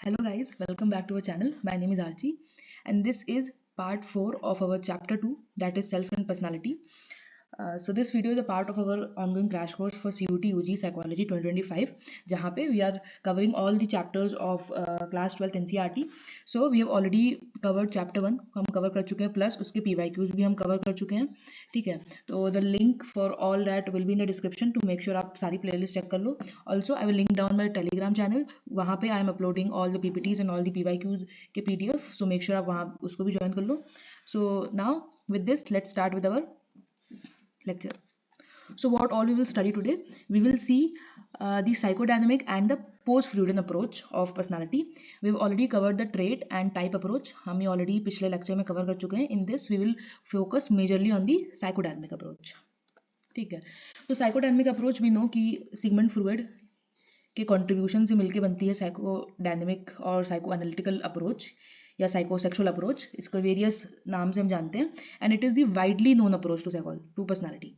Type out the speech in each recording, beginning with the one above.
Hello guys, welcome back to our channel. My name is Archie and this is part 4 of our chapter 2, that is self and personality. So this video is a part of our ongoing crash course for CUT UG Psychology 2025 जहाँ पे we are covering all the chapters of class 12th NCERT. So we have already covered chapter 1 हम cover कर चुके हैं, plus उसके PYQs भी हम cover कर चुके हैं. ठीक है, तो the link for all that will be in the description to make sure आप सारी playlist check कर लो. Also I will link down my telegram channel, वहाँ पे I am uploading all the PPTs and all the PYQs के PDF, so make sure आप वहाँ उसको भी join कर लो. So now with this let's start with our lecture. So what all we will study today, we will see the psychodynamic and the post-Freudian approach of personality. We have already covered the trait and type approach. हम ये already पिछले lecture में cover कर चुके हैं. In this we will focus majorly on the psychodynamic approach. ठीक है, तो psychodynamic approach we know कि Sigmund Freud के contribution से मिलके बनती है psychodynamic और psychoanalytical approach या psychosexual approach. इसको various नाम से हम जानते हैं and it is the widely known approach to personality.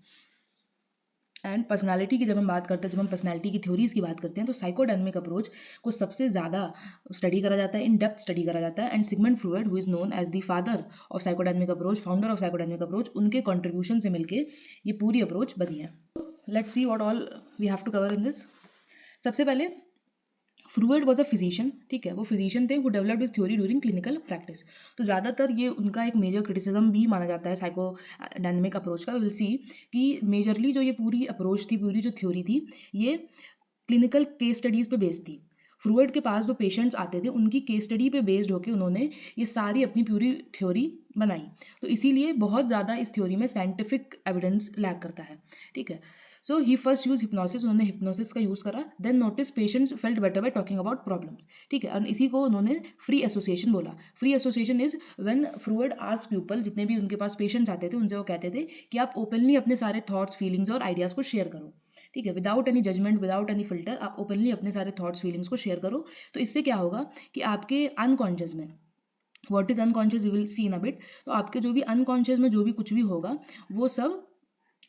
And personality की जब हम बात करते हैं, जब हम पर्सनालिटी की थ्योरीज की बात करते हैं, तो साइकोडायनेमिक अप्रोच को सबसे ज़्यादा स्टडी करा जाता है, इन डेप्थ स्टडी करा जाता है. And Sigmund Freud, who is known as the father of psychodynamic approach, founder of psychodynamic approach, उनके कंट्रीब्यूशन से मिलके ये पूरी अप्रोच बनी है. Let's see what all we have to cover in this. सबसे पहले फ्रूइड वॉज अ फिजिशियन. ठीक है, वो फिजिशियन थे who developed his theory during clinical practice. तो ज़्यादातर ये उनका एक मेजर क्रिटिसिज्म भी माना जाता है साइको डायनेमिक अप्रोच का. विल सी कि मेजरली जो ये पूरी अप्रोच थी, पूरी जो थ्योरी थी, ये क्लिनिकल केस स्टडीज़ पे बेस्ड थी. फ्रूइड के पास जो पेशेंट्स आते थे, उनकी केस स्टडी पे बेस्ड होकर उन्होंने ये सारी अपनी पूरी थ्योरी बनाई. तो इसीलिए बहुत ज़्यादा इस थ्योरी में साइंटिफिक एविडेंस लैक करता है. ठीक है, so he first use hypnosis, उन्होंने हिप्नोसिस का यूज़ करा. Then notice patients felt better by talking about problems. ठीक है, और इसी को उन्होंने फ्री एसोसिएशन बोला. Free association is when Freud asked people, जितने भी उनके पास पेशेंट्स आते थे, उनसे वो कहते थे कि आप ओपनली अपने सारे थॉट्स, फीलिंग्स और आइडियाज़ को शेयर करो. ठीक है, without any judgement, without any filter, आप ओपनली अपने सारे थॉट्स, फीलिंग्स को शेयर करो. तो इससे क्या होगा कि आपके अनकॉन्शियस में, what is unconscious we will see in a bit, तो आपके जो भी अनकॉन्शियस में जो भी कुछ भी होगा वो सब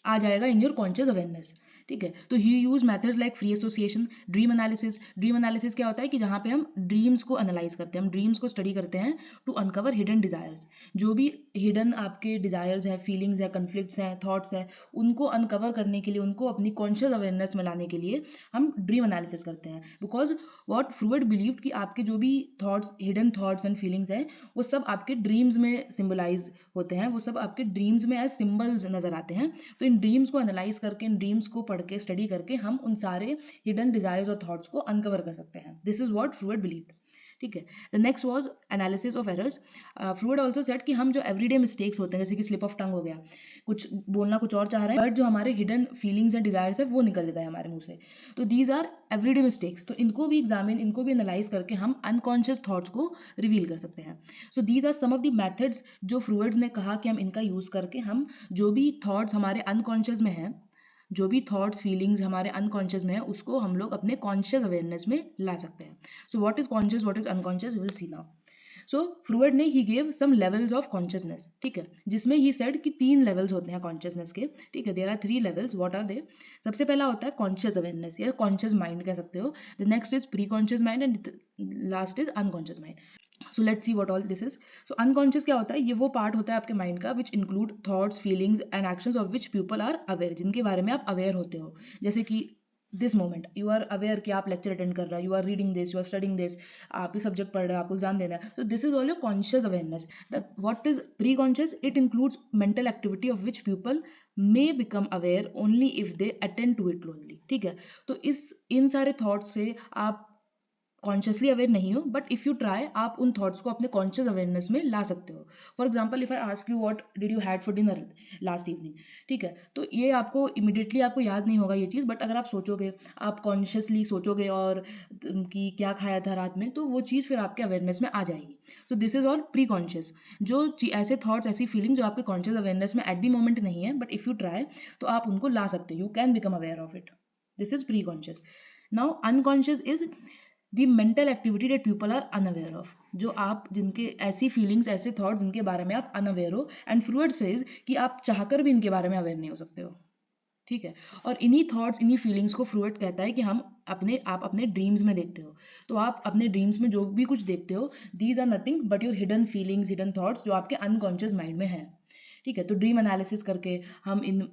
आ जाएगा इन योर कॉन्शियस अवेयरनेस. ठीक है, तो he use methods like free association, dream analysis. Dream analysis क्या होता है कि जहाँ पे हम ड्रीम्स को एनालाइज करते हैं, हम ड्रीम्स को स्टडी करते हैं टू अनकवर हिडन डिजायर्स. जो भी हिडन आपके डिजायर्स हैं, फीलिंग्स हैं, कन्फ्लिक्ट्स हैं, थॉट्स हैं, उनको अनकवर करने के लिए, उनको अपनी कॉन्शियस अवेयरनेस में लाने के लिए हम ड्रीम एनालिसिस करते हैं. बिकॉज व्हाट फ्रूइड बिलीव्ड कि आपके जो भी thoughts, hidden thoughts and feelings हैं, वो सब आपके ड्रीम्स में सिम्बलाइज होते हैं, वो सब आपके ड्रीम्स में एज सिम्बल्स नजर आते हैं. तो इन ड्रीम्स को एनालाइज करके, इन ड्रीम्स को पढ़ के, स्टडी करके हम उन सारे हिडन डिजायर्स और थॉट्स को अनकवर कर सकते हैं. This is what Freud believed. ठीक है, the next was analysis of errors. Freud also said कि हम जो एवरीडे मिस्टेक्स होते हैं, जैसे कि स्लिप ऑफ टंग हो गया, कुछ बोलना कुछ और चाह रहे हैं बट जो हमारे हिडन फीलिंग्स एंड डिजायर्स है वो निकल गए हमारे मुंह से, तो दीज आर एवरीडे मिस्टेक्स. तो इनको भी एग्जामिन, इनको भी एनालाइज करके हम अनकॉन्शियस थॉट्स को रिवील कर सकते हैं. So these are some of the methods जो फ्रूइड ने कहा कि हम इनका यूज करके हम जो भी थॉट्स हमारे अनकॉन्शियस में हैं, जो भी थॉट्स, फीलिंग्स हमारे अनकॉन्शियस में है, उसको हम लोग अपने कॉन्शियस अवेयरनेस में ला सकते हैं. So what is conscious, what is unconscious, we will see now. So Freud ने he gave some levels of consciousness. ठीक है, जिसमें ही सेड कि 3 लेवल्स होते हैं कॉन्शियसनेस के. ठीक है, there are 3 levels. What are they? सबसे पहला होता है कॉन्शियस अवेयरनेस या कॉन्शियस माइंड कह सकते हो. The next is pre conscious mind and last is unconscious mind. So let's see what all this is. So unconscious क्या होता है? ये वो पार्ट होता है आपके माइंड का which include thoughts, feelings and actions of which people are aware, जिनके बारे में आप अवेयर होते हो. जैसे कि this moment you are aware कि आप लेक्चर अटेंड कर रहे हो, you are reading this, you are studying this, आप ये सब्जेक्ट पढ़ रहे हो, आपको एग्जाम देना है. तो this is all your conscious awareness. What is pre conscious? It includes mental activity of which people may become aware only if they attend to it closely. ठीक है, तो इन सारे थॉट्स से आप कॉन्शियसली अवेयर नहीं हो, बट इफ यू ट्राई, आप उन थॉट्स को अपने कॉन्शियस अवेयरनेस में ला सकते हो. For example, if I ask you what did you had for dinner last evening, ठीक है, तो ये आपको इमीडिएटली आपको याद नहीं होगा ये चीज़, बट अगर आप सोचोगे, आप कॉन्शियसली सोचोगे और कि क्या खाया था रात में, तो वो चीज़ फिर आपके अवेयरनेस में आ जाएगी. सो this is all pre conscious. जो ऐसे थॉट्स, ऐसी फीलिंग जो आपके कॉन्शियस अवेयरनेस में एट द मोमेंट नहीं है, बट इफ यू ट्राई तो आप उनको ला सकते हो. You can become aware of it. This is pre conscious. Now unconscious is the mental activity that people are unaware of. जो आप, जिनके ऐसी फीलिंग्स, ऐसे थॉट्स जिनके बारे में आप अनअवेयर हो. एंड फ्रूइड सेज कि आप चाहकर भी इनके बारे में अवेयर नहीं हो सकते हो. ठीक है। और इन्हीं थॉट्स, इन्हीं फीलिंग्स को फ्रूड कहता है कि आप अपने ड्रीम्स में देखते हो। तो आप अपने ड्रीम्स में जो भी कुछ देखते हो, these are nothing but your hidden feelings, hidden thoughts जो आपके अनकॉन्शियस माइंड में है। ठीक है। तो ड्रीम एनालिसिस करके हम इन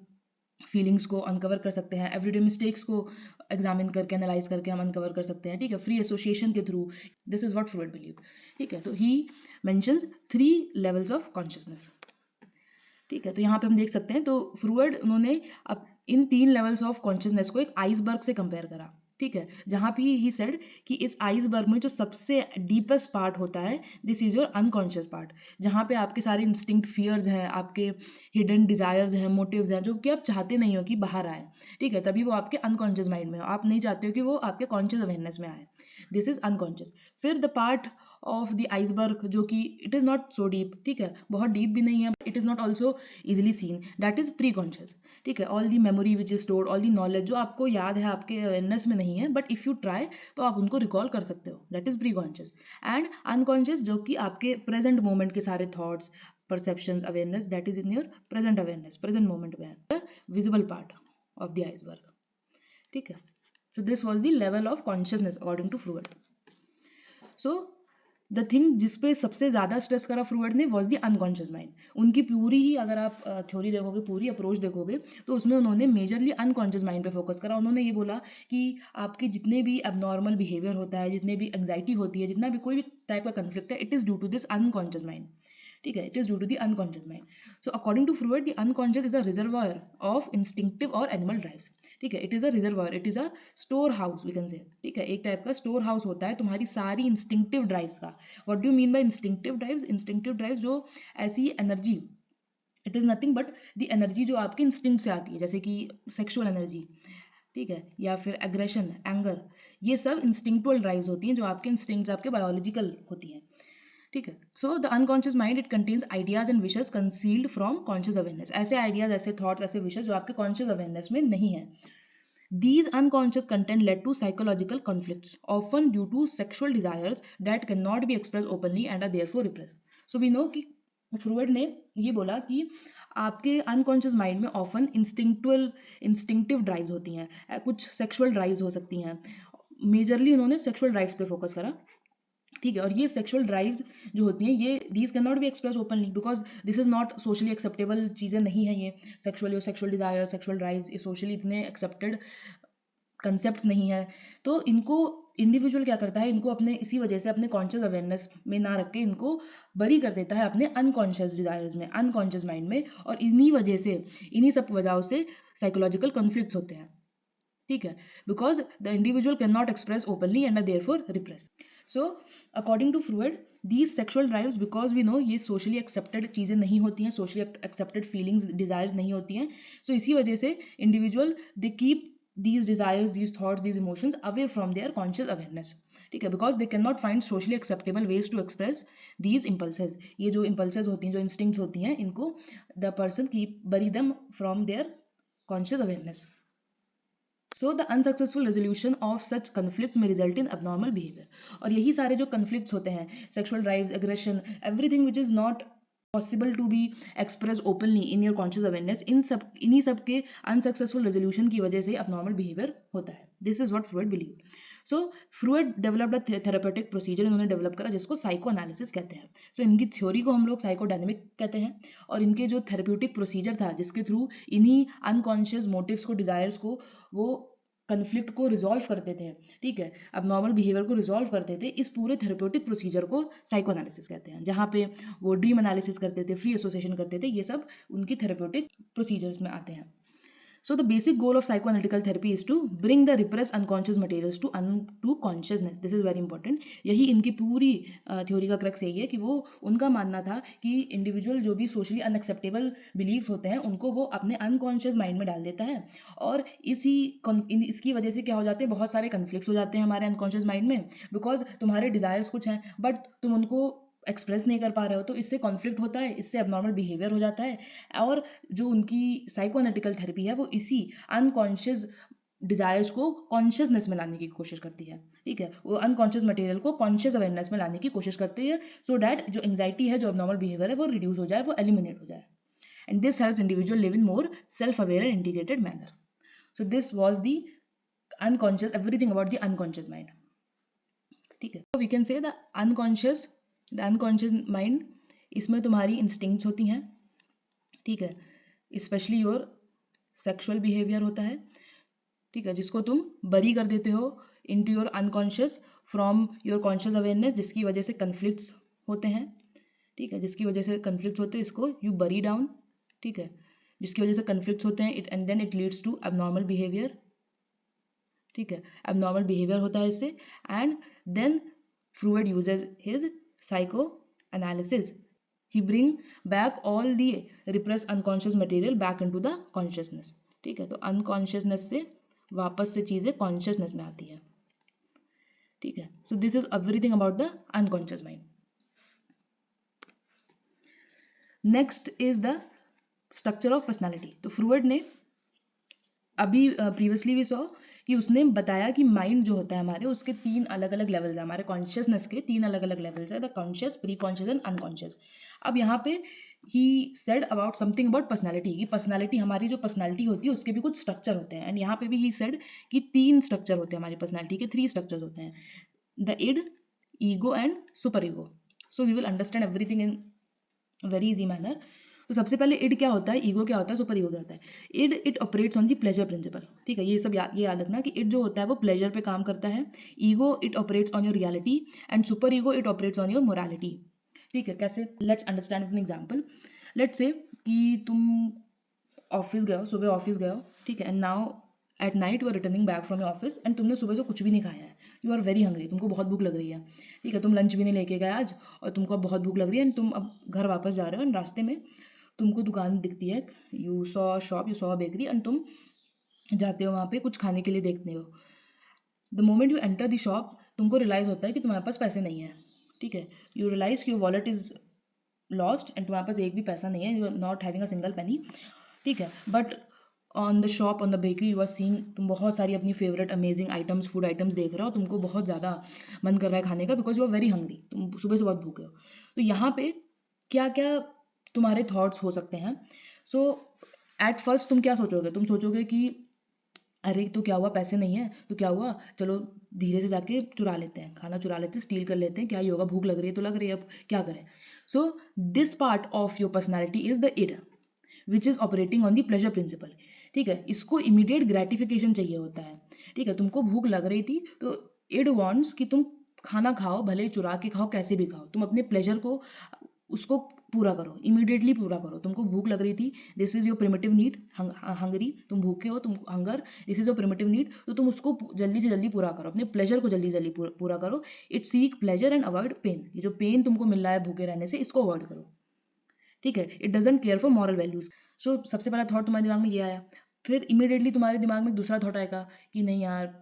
फीलिंग्स को अनकवर कर सकते हैं, एवरीडे मिस्टेक्स को एग्जामिन करके, एनालाइज करके हम अनकवर कर सकते हैं। ठीक है, फ्री एसोसिएशन के through. This is what Freud believe. ठीक है, तो he mentions 3 levels of consciousness. ठीक है, तो यहाँ पे हम देख सकते हैं, तो फ्रूड उन्होंने अब इन 3 लेवल्स ऑफ कॉन्शियसनेस को एक आइसबर्ग से कंपेयर करा। ठीक है, जहाँ पे ही सेड कि इस आइसबर्ग में जो सबसे डीपेस्ट पार्ट होता है, this is your unconscious part, जहाँ पे आपके सारे इंस्टिंक्ट फियर्स हैं, आपके हिडन डिजायर्स हैं, मोटिव्स हैं, जो कि आप चाहते नहीं हो कि बाहर आए। ठीक है, तभी वो आपके अनकॉन्शियस माइंड में हो, आप नहीं चाहते हो कि वो आपके कॉन्शियस अवेयरनेस में आए। This is unconscious. फिर the part of the iceberg जो कि it is not so deep, ठीक है, बहुत डीप भी नहीं है, it is not also easily seen, that is pre conscious. ठीक है, all the memory which is stored, all the knowledge जो आपको याद है, आपके अवेयरनेस में नहीं है, बट इफ यू ट्राई तो आप उनको रिकॉल कर सकते हो, that is pre conscious. And unconscious जो कि आपके प्रेजेंट मोमेंट के सारे thoughts, perceptions, awareness, that is in your present awareness, present moment में है, visible part of the iceberg. ठीक है, so this was the level of consciousness according to Freud. So the thing जिस पे सबसे ज़्यादा स्ट्रेस करा फ्रूड ने वॉज द अनकॉन्शियस माइंड। उनकी पूरी ही, अगर आप थ्योरी देखोगे, पूरी अप्रोच देखोगे, तो उसमें उन्होंने मेजरली अनकॉन्शियस माइंड पे फोकस करा। उन्होंने ये बोला कि आपके जितने भी एबनॉर्मल बिहेवियर होता है, जितने भी एंग्जाइटी होती है, जितना भी कोई भी टाइप का कन्फ्लिक्ट है, it is due to this unconscious mind. ठीक है, it is due to the unconscious mind. So according to Freud, the unconscious is a reservoir of instinctive और एनिमल ड्राइव्स। ठीक है, it is a reservoir, it is a store house we can say. ठीक है, एक type का store house होता है तुम्हारी सारी इंस्टिंक्टिव ड्राइव्स का। What do you mean by instinctive drives? Instinctive drives जो ऐसी energy, it is nothing but the energy जो आपके इंस्टिंक्ट से आती है, जैसे कि सेक्सुअल एनर्जी, ठीक है, या फिर एग्रेशन, एंगर, ये सब इंस्टिंक्चुअल ड्राइव्स होती हैं, जो आपके इंस्टिंक्ट्स, आपके बायोलॉजिकल होती हैं। ठीक है, so the unconscious mind it contains ideas and wishes concealed from conscious awareness. ऐसे आइडियाज, ऐसे थॉट्स, ऐसे विशेस जो आपके कॉन्शियस अवेयरनेस में नहीं है। These unconscious content led to psychological conflicts, often due to sexual desires that cannot be expressed openly and are therefore repressed. So we know कि Freud ने ये बोला कि आपके अनकॉन्शियस माइंड में ऑफन इंस्टिंक्टिव ड्राइव्स होती हैं, कुछ सेक्सुअल ड्राइव्स हो सकती हैं। मेजरली उन्होंने सेक्सुअल ड्राइव्स पे फोकस करा। ठीक है, और ये सेक्सुअल ड्राइव्स जो होती हैं, ये these can not be express openly because this is not socially acceptable चीज़ें नहीं है। ये सेक्सुअली और सेक्सुअल डिजायर, सेक्सुअल ड्राइव्स, ये सोशली इतने एक्सेप्टेड कंसेप्ट नहीं है। तो इनको इंडिविजुअल क्या करता है, इनको अपने इसी वजह से अपने कॉन्शियस अवेयरनेस में ना रख के इनको बरी कर देता है अपने अनकॉन्शियस डिजायर्स में, अनकॉन्शियस माइंड में, और इन्हीं वजह से, इन्हीं सब वजहों से साइकोलॉजिकल कॉन्फ्लिक्ट्स होते हैं। ठीक है, because the individual can not express openly and are therefore repress. So according to Freud, these sexual drives, because we know ये सोशली एक्सेप्टेड चीज़ें नहीं होती हैं, सोशली एक्सेप्टेड फीलिंग्स, डिजायर्स नहीं होती हैं। सो इसी वजह से individual they keep these desires, these thoughts, these emotions away from their conscious awareness. ठीक है, because they cannot find socially acceptable ways to express these impulses. ये जो impulses होती हैं, जो instincts होती हैं, इनको the person bury them from their conscious awareness. So the unsuccessful resolution of such conflicts may result in abnormal behavior. और यही सारे जो conflicts होते हैं, sexual drives, aggression, everything which is not possible to be expressed openly in your conscious awareness, इन्हीं सब के unsuccessful resolution की वजह से abnormal behavior होता है. This is what Freud believed. So Freud developed a therapeutic procedure, इन्होंने develop करा जिसको साइको एनालिसिस कहते हैं. So इनकी थ्योरी को हम लोग साइकोडायनेमिक कहते हैं, और इनके जो थेरेप्यूटिक प्रोसीजर था जिसके थ्रू इन्हीं अनकॉन्शियस मोटिव्स को, डिजायर्स को, वो कन्फ्लिक्ट को रिजॉल्व करते थे, ठीक है, अब नॉर्मल बिहेवियर को रिजॉल्व करते थे, इस पूरे थेरेप्यूटिक प्रोसीजर को साइको एनालिसिस कहते हैं, जहाँ पे वो ड्रीम एनालिसिस करते थे, फ्री एसोसिएशन करते थे, ये सब उनकी थेरेप्यूटिक प्रोसीजर्स में आते हैं. So the basic goal of psychoanalytical therapy is to bring the repressed unconscious materials to consciousness. This is very important. यही इनकी पूरी थ्योरी का क्रक्स यही है कि वो, उनका मानना था कि इंडिविजुअल जो भी सोशली अनएक्सेप्टेबल बिलीव्स होते हैं उनको वो अपने अनकॉन्शियस माइंड में डाल देता है, और इसकी वजह से क्या हो जाते हैं, बहुत सारे कन्फ्लिक्ट्स हो जाते हैं हमारे अनकॉन्शियस माइंड में, बिकॉज तुम्हारे डिजायर्स कुछ हैं बट तुम उनको एक्सप्रेस नहीं कर पा रहे हो, तो इससे कॉन्फ्लिक्ट होता है, इससे एबनॉर्मल बिहेवियर हो जाता है, और जो उनकी साइकोएनालिटिकल थेरेपी है वो इसी अनकॉन्शियस डिजायर्स को कॉन्शियसनेस में लाने की कोशिश करती है, ठीक है, वो अनकॉन्शियस मटेरियल को कॉन्शियस अवेयरनेस में लाने की कोशिश करती है, सो डैट जो एंग्जाइटी है, जो एबनॉर्मल बिहेवियर है, वो रिड्यूस हो जाए, वो एलिमिनेट हो जाए, and this helps individual live in more self aware and integrated manner. So this was the unconscious, everything about the unconscious mind. ठीक है, तो we can say the unconscious mind, इसमें तुम्हारी इंस्टिंक्ट्स होती हैं. ठीक है, स्पेशली योर सेक्सुअल बिहेवियर होता है. ठीक है, जिसको तुम बरी कर देते हो into your unconscious from your conscious awareness, जिसकी वजह से कन्फ्लिक्ट्स होते हैं. ठीक है, जिसकी वजह से कन्फ्लिक्ट्स होते हैं, इसको यू बरी डाउन. ठीक है, जिसकी वजह से कन्फ्लिक्ट्स होते हैं, and then it leads to abnormal behaviour. ठीक है, एबनॉर्मल बिहेवियर होता है इससे. And then Freud uses his psychoanalysis. He bring back all the repressed unconscious material back into the consciousness. ठीक है, तो अनकॉन्शियसनेस से वापस से चीजें कॉन्शियसनेस में आती है. ठीक है, so this is everything about the unconscious mind. Next is the structure of personality. तो फ्रूइड ने अभी प्रीवियसली भी सॉ कि उसने बताया कि माइंड जो होता है हमारे, उसके 3 अलग अलग लेवल्स है. हमारे कॉन्शियसनेस के 3 अलग अलग लेवल्स है, the conscious, pre conscious and unconscious. अब यहाँ पे he said about something about personality, कि पर्सनालिटी, हमारी जो पर्सनालिटी होती है उसके भी कुछ स्ट्रक्चर होते हैं. एंड यहाँ पे भी ही सेड कि 3 स्ट्रक्चर होते हैं हमारी पर्सनालिटी के, 3 स्ट्रक्चर होते हैं, the id, ego and super ego. So we will understand everything in very easy manner. तो सबसे पहले इड क्या होता है, ईगो क्या होता है, सुपर ईगो क्या होता है. Id, it operates on the pleasure principle. ठीक है, ये सब ये याद रखना कि इड जो होता है वो प्लेजर पे काम करता है. Ego, it operates on your reality. And super ego, it operates on your morality. ठीक है, कैसे, let's understand an example. Let's say कि तुम ऑफिस गए हो, सुबह ऑफिस गए हो. ठीक है, and now at night you are returning back from your office and तुमने सुबह से कुछ भी नहीं खाया है. यू आर वेरी हंग्री, तुमको बहुत भूख लग रही है. ठीक है, तुम लंच भी नहीं लेके गए आज और तुमको अब बहुत भूख लग रही है. एंड तुम अब घर वापस जा रहे हो एंड रास्ते में तुमको दुकान दिखती है, you saw shop, you saw bakery, and तुम जाते हो वहाँ पे कुछ खाने के लिए देखते हो. The moment you enter the shop, तुमको रियलाइज होता है कि तुम्हारे पास पैसे नहीं है. ठीक है, यू रियलाइज कि your wallet is lost and तुम्हारे पास एक भी पैसा नहीं है, you are not having a single penny. ठीक है, but on the shop, on the bakery, you are seeing, तुम बहुत सारी अपनी favourite amazing items, food items देख रहे हो, तुमको बहुत ज़्यादा मन कर रहा है खाने का, because you are very hungry, तुम सुबह से बहुत भूखे हो. तो यहाँ पे क्या क्या तुम्हारे थॉट्स हो सकते हैं. सो एट फर्स्ट तुम क्या सोचोगे, तुम सोचोगे कि अरे तो क्या हुआ, पैसे नहीं है तो क्या हुआ, चलो धीरे से जाके चुरा लेते हैं, खाना चुरा लेते हैं, स्टील कर लेते हैं, क्या ही होगा, भूख लग रही है तो लग रही है, अब क्या करें. So this part of your personality is the id which is operating on the pleasure principle. ठीक है, इसको इमीडिएट ग्रेटिफिकेशन चाहिए होता है. ठीक है, तुमको भूख लग रही थी तो इड वांट्स कि तुम खाना खाओ, भले चुरा के खाओ, कैसे भी खाओ, तुम अपने प्लेजर को, उसको पूरा करो, इमीडिएटली पूरा करो. तुमको भूख लग रही थी, this is your primitive need, Hungary, तुम भूखे हो, तुम hunger, this is your primitive need, तो तुम उसको जल्दी से जल्दी पूरा करो, अपने प्लेजर को जल्दी जल्दी पूरा करो. It seek pleasure and avoid pen. ये जो पेन तुमको मिल रहा है भूखे रहने से, इसको अवॉइड करो. ठीक है, it doesn't care for moral values. So सबसे पहला थॉट तुम्हारे दिमाग में ये आया. फिर इमीडिएटली तुम्हारे दिमाग में दूसरा थॉट आएगा कि नहीं यार,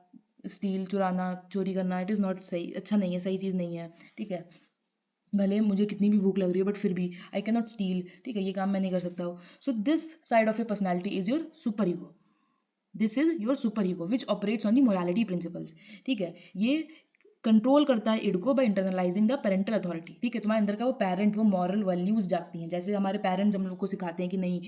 स्टील चुराना, चोरी करना, इट इज़ नॉट सही, अच्छा नहीं है, सही चीज़ नहीं है. ठीक है, भले मुझे कितनी भी भूख लग रही है बट फिर भी आई कैन नॉट स्टील. ठीक है, ये काम मैं नहीं कर सकता हूँ. So this side of your personality is your super ego. This is your super ego which operates on the morality principles. ठीक है, ये कंट्रोल करता है इड को by internalising the parental authority. ठीक है, तुम्हारे अंदर का वो पेरेंट, वो मॉरल वैल्यूज जागती हैं. जैसे हमारे पेरेंट्स हम लोग को सिखाते हैं कि नहीं,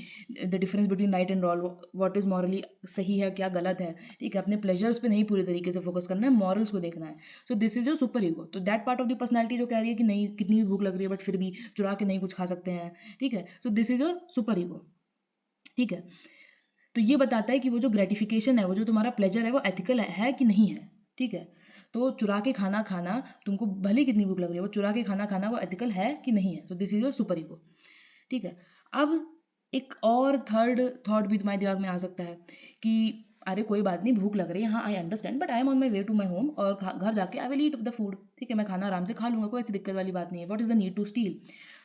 the difference between right and wrong, what is morally सही है, क्या गलत है. ठीक है, अपने प्लेजर्स पे नहीं पूरी तरीके से फोकस करना है, मॉरल्स को देखना है. So this is your super ego. तो that part of the personality जो कह रही है कि नहीं, कितनी भी भूख लग रही है बट फिर भी चुरा के नहीं कुछ खा सकते हैं. ठीक है, so this is your super ego. ठीक है, तो ये बताता है कि वो जो ग्रेटिफिकेशन है, वो जो तुम्हारा प्लेजर है, वो एथिकल है कि नहीं है. ठीक है, तो चुरा के खाना खाना, तुमको भले कितनी भूख लग रही है, वो चुरा के खाना खाना वो एथिकल है कि नहीं है. So this is your super ego. ठीक है, अब एक और थर्ड थॉट भी तुम्हारे दिमाग में आ सकता है कि अरे कोई बात नहीं, भूख लग रही है, हाँ I understand, but I am on my way to my home, और घर जाके I will eat the food. ठीक है, मैं खाना आराम से खा लूंगा, कोई ऐसी दिक्कत वाली बात नहीं है. What is the need to steal.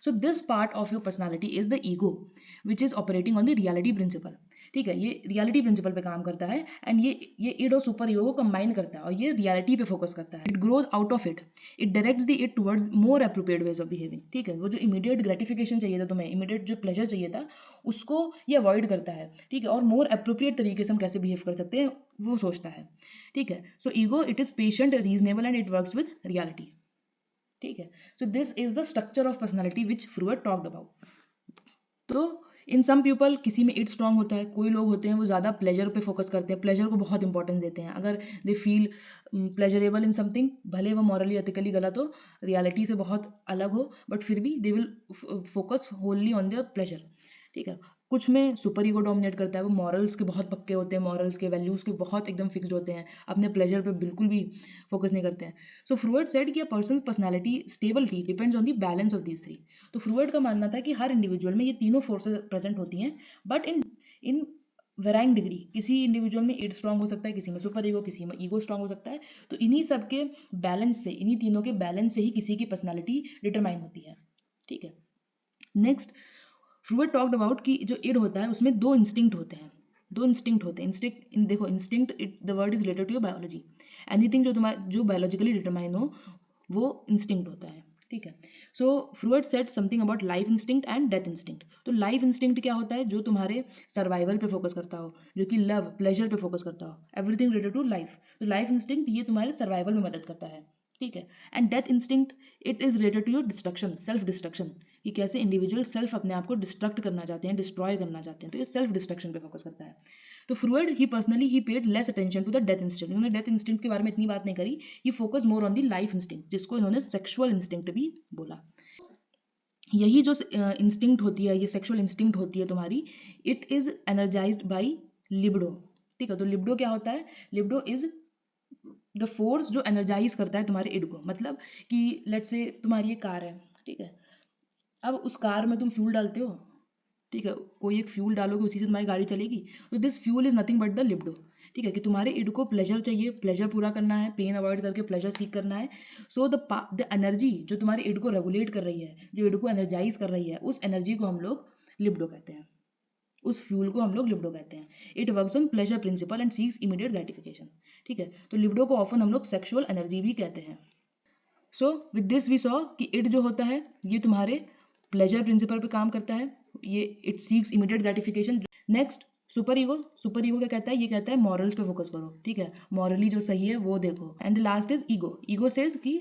So this part of your personality is the ego which is operating on the reality principle. ठीक है, ये रियलिटी प्रिंसिपल पे काम करता है एंड ये इड और सुपर ईगो को कंबाइन करता है और ये रियलिटी पे फोकस करता है. It grows out of it, it directs the it towards more appropriate ways of behaving. ठीक है, वो जो इमीडिएट ग्रेटिफिकेशन चाहिए था तुम्हें, इमीडिएट जो प्लेजर चाहिए था, उसको ये अवॉइड करता है. ठीक है, और मोर एप्रोप्रिएट तरीके से हम कैसे बिहेव कर सकते हैं वो सोचता है. ठीक है, so ego, it is patient, reasonable and it works with reality. ठीक है, so this is the structure of personality which Freud talked about. तो इन सम पीपल किसी में इट स्ट्रांग होता है, कोई लोग होते हैं वो ज़्यादा प्लेजर पे फोकस करते हैं, प्लेजर को बहुत इंपॉर्टेंस देते हैं। अगर they feel pleasurable in something, भले वो मॉरली एथिकली गलत हो, रियलिटी से बहुत अलग हो, बट फिर भी they will focus होनली on their pleasure. ठीक है, कुछ में सुपर ईगो डोमिनेट करता है, वो मॉरल्स के बहुत पक्के होते हैं, मॉरल्स के वैल्यूज़ के बहुत एकदम फिक्स्ड होते हैं, अपने प्लेजर पे बिल्कुल भी फोकस नहीं करते हैं। सो फ्रूइड सेड कि a person's personality stability depends on the balance of these three. तो फ्रूइड का मानना था कि हर इंडिविजुअल में ये तीनों फोर्सेस प्रेजेंट होती हैं, बट इन वेराइंग डिग्री। किसी इंडिविजुअल में इट स्ट्रांग हो सकता है, किसी में सुपर ईगो, किसी में ईगो स्ट्रांग हो सकता है। तो इन्हीं सब के बैलेंस से, इन्हीं तीनों के बैलेंस से ही किसी की पर्सनैलिटी डिटरमाइन होती है। ठीक है, नेक्स्ट फ्रूइड टॉक्ड अबाउट कि जो इड होता है उसमें दो इंस्टिंक्ट होते हैं, देखो instinct, the word is related to your biology. Anything जो बायोलॉजिकली डिटरमाइन हो वो इंस्टिंक्ट होता है। ठीक है, so Freud said something about life instinct and death instinct. तो लाइफ इंस्टिंक्ट क्या होता है? जो तुम्हारे सर्वाइवल पे फोकस करता हो, जो कि लव प्लेजर पे फोकस करता हो, एवरीथिंग रिलेटेड टू लाइफ। तो लाइफ इंस्टिंक्ट ये तुम्हारे सर्वाइवल में मदद करता है। ठीक है, and death instinct it is related to your destruction, self destruction, कि कैसे इंडिविजुअल सेल्फ अपने आप को डिस्ट्रक्ट करना चाहते हैं, डिस्ट्रॉय करना चाहते हैं। तो ये सेल्फ डिस्ट्रक्शन पे फोकस करता है। तो Freud he personally he paid less attention to the death instinct. उन्होंने डेथ इंस्टिंक्ट के बारे में इतनी बात नहीं करी, he focus more on the life instinct, जिसको इन्होंने सेक्सुअल इंस्टिंक्ट भी बोला। यही जो इंस्टिंक्ट होती है, ये सेक्सुअल इंस्टिंक्ट होती है तुम्हारी, it is energised by libido. ठीक है, तो लिबिडो क्या होता है? लिबिडो इज द फोर्स जो एनर्जाइज करता है तुम्हारे इड को। मतलब कि लेट्स से तुम्हारी एक कार है, ठीक है, अब उस कार में तुम फ्यूल डालते हो, ठीक है, कोई एक फ्यूल डालोगे, उसी से तुम्हारी गाड़ी चलेगी। तो this fuel is nothing but the libido. ठीक है, कि तुम्हारे इड को प्लेजर चाहिए, प्लेजर पूरा करना है, पेन अवॉइड करके प्लेजर सीख करना है। सो द एनर्जी जो तुम्हारे इड को रेगुलेट कर रही है, जो इड को एनर्जाइज कर रही है, उस एनर्जी को हम लोग लिबिडो कहते हैं, उस फ्यूल को हम लोग लिबिडो कहते हैं। It works on pleasure principle and seeks immediate gratification. ठीक है, तो लिबिडो को ऑफन हम लोग सेक्सुअल एनर्जी भी कहते हैं। So with this we saw कि इट जो होता है ये तुम्हारे प्लेजर प्रिंसिपल पे काम करता है, ये it seeks immediate gratification. Next super ego क्या कहता है? ये कहता है मॉरल्स पे फोकस करो। ठीक है, मॉरली जो सही है वो देखो। And last is ego. Ego says कि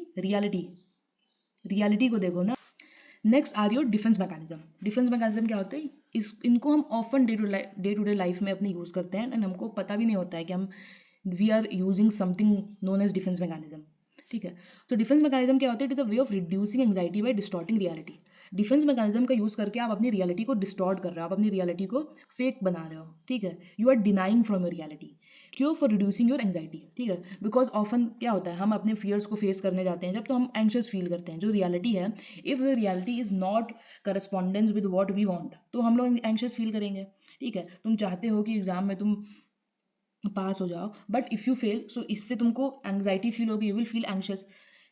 रियलिटी को देखो ना। Next are your defence mechanism. Defence mechanism क्या होते हैं? इनको हम often day to day life में अपने यूज करते हैं, एंड हमको पता भी नहीं होता है कि हम we are using something known as defence mechanism. ठीक है, तो डिफेंस मैकेनिज्म क्या होता है? It is a way of reducing anxiety by distorting reality. Defence mechanism का यूज करके आप अपनी रियलिटी को डिस्टॉर्ट कर रहे हो, आप अपनी रियलिटी को फेक बना रहे हो। ठीक है, you are denying from your reality. क्यों? For reducing your anxiety. ठीक है, बिकॉज ऑफन क्या होता है, हम अपने फियर्स को फेस करने जाते हैं जब, तो हम एंग्शियस फील करते हैं। जो रियलिटी है, if the reality is not correspondence with what we want, तो हम लोग एंग्शियस फील करेंगे। ठीक है, तुम चाहते हो कि एग्जाम में तुम पास हो जाओ, बट इफ़ यू फेल, सो इससे तुमको एंग्जाइटी फील होगी, यू विल फील एंग्शियस।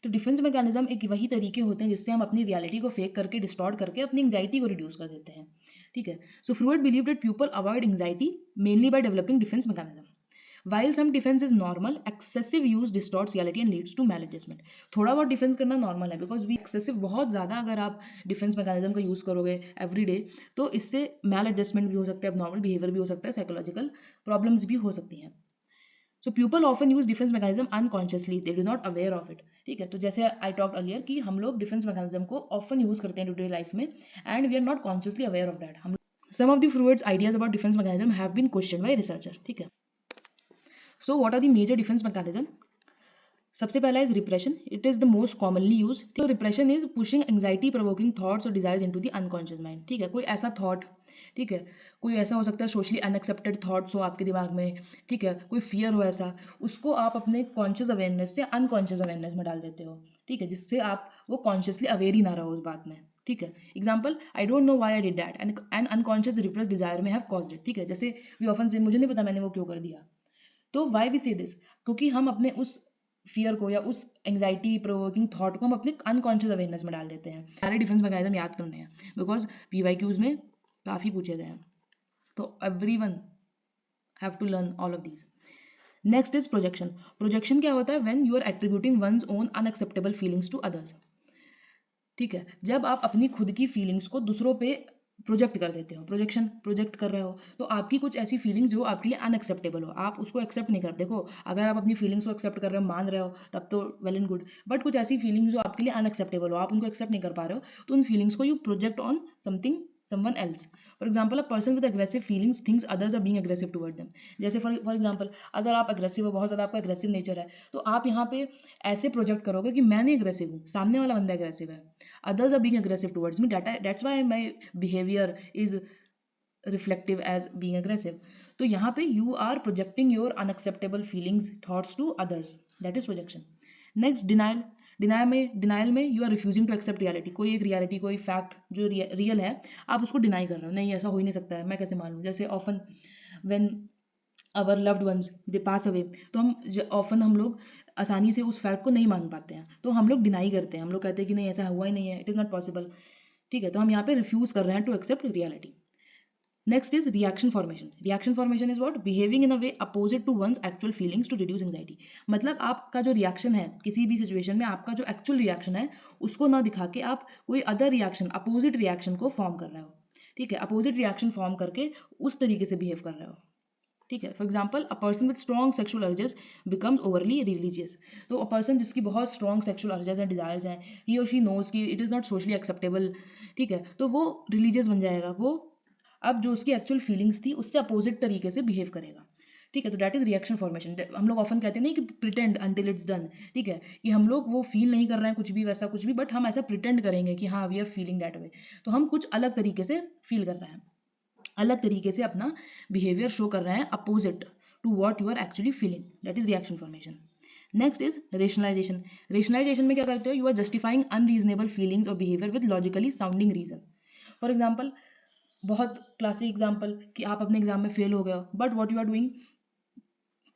तो डिफेंस मैकेनिज्म एक वही तरीके होते हैं जिससे हम अपनी रियलिटी को फेक करके, डिस्टॉर्ट करके अपनी एंग्जाइटी को रिड्यूस कर देते हैं। ठीक है, so Freud believe that people avoid anxiety mainly by developing defence mechanism. While some defense is normal, excessive use distorts reality and leads to maladjustment. थोड़ा बहुत डिफेंस करना नॉर्मल है, बिकॉज वी एक्सेसिव बहुत ज़्यादा अगर आप डिफेंस मैकेनिज्म का use करोगे एवरी डे, तो इससे मैल एडजस्टमेंट भी हो सकता है, नॉर्मल बिहेवियर भी हो सकता है, साइकोलॉजिकल प्रॉब्लम्स भी हो सकती हैं। So people often use defence mechanism unconsciously, they do not aware of it. ठीक है, तो जैसे आई टॉक्ड अर्लियर कि हम लोग डिफेंस मैकेनिज्म को ऑफन यूज करते हैं डे टू डे लाइफ में, and we are not consciously aware of that. हम some of the Freud's ideas about defence mechanism have been question by researcher. ठीक है, so what are the major defence mechanism? सबसे पहला is repression. It is the most commonly use. तो repression is pushing anxiety provoking thoughts और desires into the unconscious mind. ठीक है, कोई ऐसा थॉट, ठीक है, कोई ऐसा हो सकता है सोशली अनएक्सेप्टेड थॉट्स हो आपके दिमाग में, ठीक है, कोई फियर हो ऐसा, उसको आप अपने कॉन्शियस अवेयरनेस से अनकॉन्शियस अवेयरनेस में डाल देते हो। ठीक है, जिससे आप वो कॉन्शियसली अवेयर ही ना रहो उस बात में। ठीक है, example, I don't know why I did that and unconscious repress desire में हैव कॉज्ड इट। ठीक है, जैसे वी ऑफन से मुझे नहीं पता मैंने वो क्यों कर दिया। तो वाई वी से दिस? क्योंकि हम अपने उस फियर को या उस एंग्जाइटी प्रोवोकिंग थॉट को हम अपने अनकॉन्शियस अवेयरनेस में डाल देते हैं। सारे डिफेंस मैकेनिज्म याद करने हैं, बिकॉज PYQs में काफ़ी पूछे गए हैं, तो everyone have to learn all of these. Next is projection. Projection क्या होता है? When you are attributing one's own unacceptable feelings to others. ठीक है, जब आप अपनी खुद की फीलिंग्स को दूसरों पे प्रोजेक्ट कर देते हो, प्रोजेक्ट कर रहे हो, तो आपकी कुछ ऐसी फीलिंग्स जो आपके लिए अनएक्सेप्टेबल हो, आप उसको एक्सेप्ट नहीं करते। देखो, अगर आप अपनी फीलिंग्स को एक्सेप्ट कर रहे हो, मान रहे हो, तब तो वेल एंड गुड, बट कुछ ऐसी फीलिंग्स जो आपके लिए अनएक्सेप्टेबल हो, आप उनको एक्सेप्ट नहीं कर पा रहे हो, तो उन फीलिंग्स को you project on something someone else. For example, a person with aggressive feelings thinks others are being aggressive toward them. जैसे for example, अगर आप aggressive हो, बहुत ज़्यादा आपका aggressive nature है, तो आप यहाँ पे ऐसे project करोगे कि मैं नहीं aggressive हूँ, सामने वाला बंदा aggressive है. Others are being aggressive towards me. That's why my behavior is reflective as being aggressive. तो यहाँ पे you are projecting your unacceptable feelings, thoughts to others. That is projection. Next, denial. Denial में you are refusing to accept reality. कोई एक reality, कोई fact जो real है, आप उसको डिनाई कर रहे हो. नहीं, ऐसा हो ही नहीं सकता है, मैं कैसे मान लूँ. जैसे often when our loved ones they pass away, तो हम लोग आसानी से उस फैक्ट को नहीं मान पाते हैं, तो हम लोग डिनाई करते हैं. हम लोग कहते हैं कि नहीं, ऐसा हुआ ही नहीं है, इट इज़ नॉट पॉसिबल. ठीक है, तो हम यहाँ पे रिफ्यूज कर रहे हैं to accept reality. Next is reaction formation. Reaction formation is what? Behaving in a way opposite to one's actual feelings to reduce anxiety. मतलब आपका जो रिएक्शन है किसी भी सिचुएशन में, आपका जो एक्चुअल रिएक्शन है उसको ना दिखा के आप कोई अदर रिएक्शन, अपोजिट रिएक्शन को फॉर्म कर रहे हो. ठीक है, अपोजिट रिएक्शन फॉर्म करके उस तरीके से बिहेव कर रहे हो. ठीक है, for example, a person with strong sexual urges becomes overly religious. तो अ पर्सन जिसकी बहुत strong sexual urges and desires हैं, ही और शी नोज कि it is not socially acceptable. ठीक है, तो वो रिलीजियस बन जाएगा. वो अब जो उसकी एक्चुअल फीलिंग्स थी उससे अपोजिट तरीके से बिहेव करेगा. ठीक है, तो दैट इज रिएक्शन फॉर्मेशन. हम लोग ऑफन कहते हैं नहीं कि प्रिटेंड अंटिल इट्स डन. ठीक है, कि हम लोग वो फील नहीं कर रहे हैं कुछ भी वैसा कुछ भी, बट हम ऐसा प्रिटेंड करेंगे कि हाँ we are feeling that way. तो हम कुछ अलग तरीके से फील कर रहे हैं, अलग तरीके से अपना बिहेवियर शो कर रहे हैं opposite to what you are actually feeling. That is reaction formation. Next is rationalisation. Rationalisation में क्या करते हो? You are justifying unreasonable feelings और behaviour with logically sounding reason. For example, बहुत क्लासिक एग्जाम्पल कि आप अपने एग्जाम में फेल हो गए हो, but what you are doing,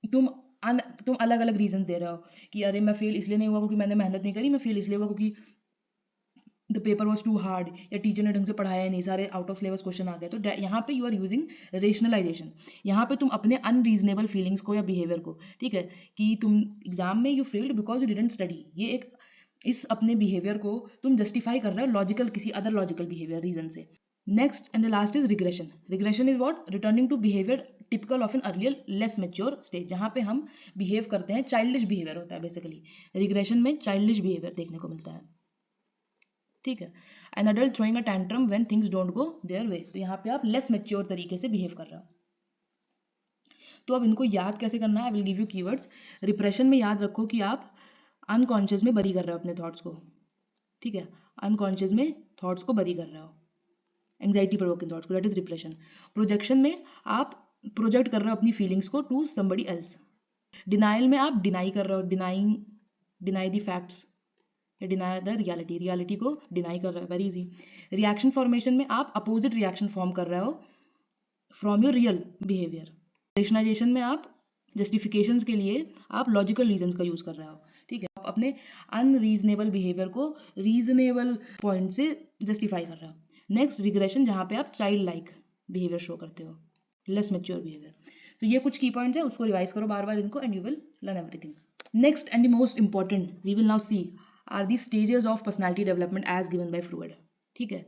तुम अलग अलग रीजन दे रहे हो कि अरे मैं फेल इसलिए नहीं हुआ क्योंकि मैंने मेहनत नहीं करी, मैं फेल इसलिए हुआ क्योंकि the paper was too hard, या टीचर ने ढंग से पढ़ाया नहीं, सारे आउट ऑफ सिलेबस क्वेश्चन आ गए. तो यहाँ पे यू आर यूजिंग रेशनलाइजेशन. यहाँ पे तुम अपने अनरीजनेबल फीलिंग्स को या बिहेवियर को, ठीक है, कि तुम एग्जाम में you failed because you didn't study, ये एक इस अपने बिहेवियर को तुम जस्टिफाई कर रहे हो लॉजिकल, किसी अदर लॉजिकल बिहेवियर रीजन से. Next and the last is regression. Regression is what? Returning to behavior typical of an earlier less mature stage. जहाँ पे हम बिहेव करते हैं, चाइल्डिश बिहेवियर होता है बेसिकली. रिग्रेशन में चाइल्डिश बिहेवियर देखने को मिलता है. ठीक है, an adult throwing a tantrum when things don't go their way. तो यहाँ पे आप लेस मेच्योर तरीके से बिहेव कर रहे हो. तो अब इनको याद कैसे करना है? I will give you keywords. Repression में याद रखो कि आप अनकॉन्शियस में बरी कर रहे हो अपने थॉट्स को. ठीक है, अनकॉन्शियस में थॉट्स को बरी कर रहे हो, एंग्जाइटी प्रोवोकिंग थॉट्स को, दैट इज रिप्रेशन. प्रोजेक्शन में आप प्रोजेक्ट कर रहे हो अपनी फीलिंग्स को टू समबडी एल्स. डिनाइल में आप डिनाई कर रहे हो, deny the facts, deny the reality, reality को डिनाई कर रहे हो, वेरी इजी. रिएक्शन फॉर्मेशन में आप अपोजिट रिएक्शन फॉर्म कर रहे हो from your real behaviour. Rationalisation में आप जस्टिफिकेशंस के लिए आप लॉजिकल रीजंस का यूज कर रहे हो. ठीक है, आप अपने अनरीजनेबल बिहेवियर को रीजनेबल पॉइंट से जस्टिफाई कर रहे हो. नेक्स्ट, रिग्रेशन, जहाँ पे आप चाइल्ड लाइक बिहेवियर शो करते हो, लेस मेच्योर बिहेवियर. तो ये कुछ की पॉइंट्स है, उसको रिवाइज करो बार बार इनको and you will learn everything. Next and the most important we will now see are the stages of personality development as given by Freud. ठीक है,